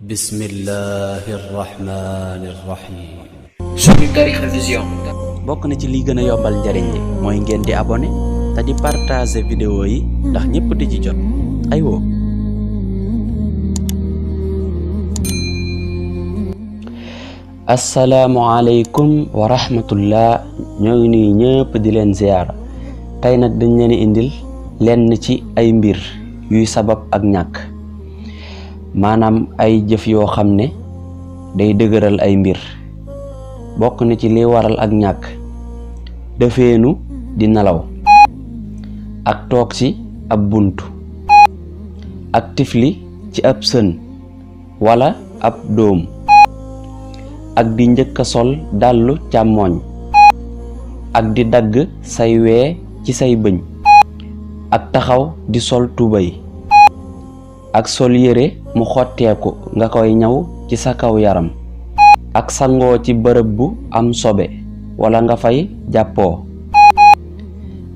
بسم الله الرحمن الرحيم. Sunu Tariikha Vision. bokk na ci li gëna yombal njariñ li mooy ngeen di abonné te di partager vidéo yi ndax ñëpp di ci jot aywa. Assalamualaikum wa rahmatullah, ñoo ngi nuyu ñëpp di leen ziyaara. tey nag dañ leen indil lenn ci ay mbir yuy sabab ak ñàkk, maanaam ay jëf yoo xam ne day dëgëral ay mbir. bokk na ci li waral ak ñàkk defeenu di nelaw, ak toog ci ab buntu, ak tifli ci ab sën wala ab doom, ak di njëkk a sol dàllu càmmooñ, ak di dagg say wee ci say bëñ, ak taxaw di sol tubay, ak sol yére mu xotteeku nga koy ñaw ci sa kaw yaram, ak sangoo ci bërëb bu am sobe wala nga fay jàppoo,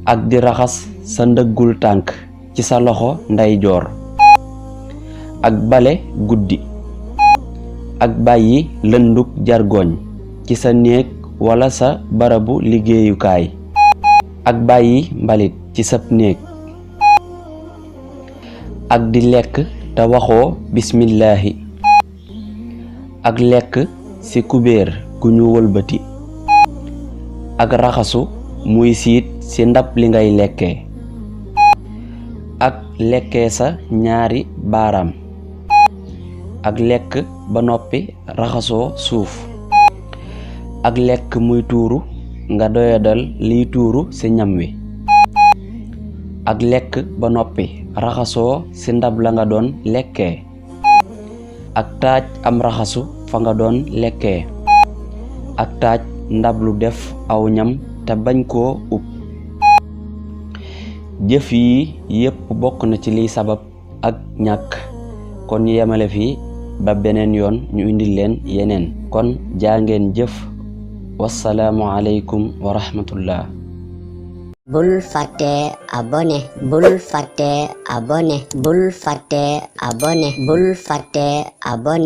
ak di raxas sa ndëggul tànk ci sa loxo ndeyjoor, ak bale guddi, ak bàyyi lënduk jargoñ ci sa néeg wala sa barabu liggéeyukaay, ak bàyyi mbalit ci sab néeg, ak di lekk te waxoo bismillahi, ak lekk ci kubéer gu ñu wëlbati, ak raxasu muy siit ci ndab li ngay lekkee, ak lekkee sa ñaari baaraam, ak lekk ba noppi raxasoo suuf, ak lekk muy tuuru nga doyadal liy tuuru ci ñam wi, ak lekk ba noppi raxasoo ci ndab la nga doon lekkee, ak taaj am raxasu fa nga doon lekkee, ak taaj ndab lu def aw ñam te bañ koo ub. jëf yi yépp bokk na ci liy sabab ak ñàkk. kon ñu yemale fii ba beneen yoon ñu indil leen yeneen. kon jaa ngeen jëf. wassalaamu aleykum wa rahmatullah. bul fàtte abonné, bul fàtte abonné, bul fàtte abonné, bul fàtte abonné.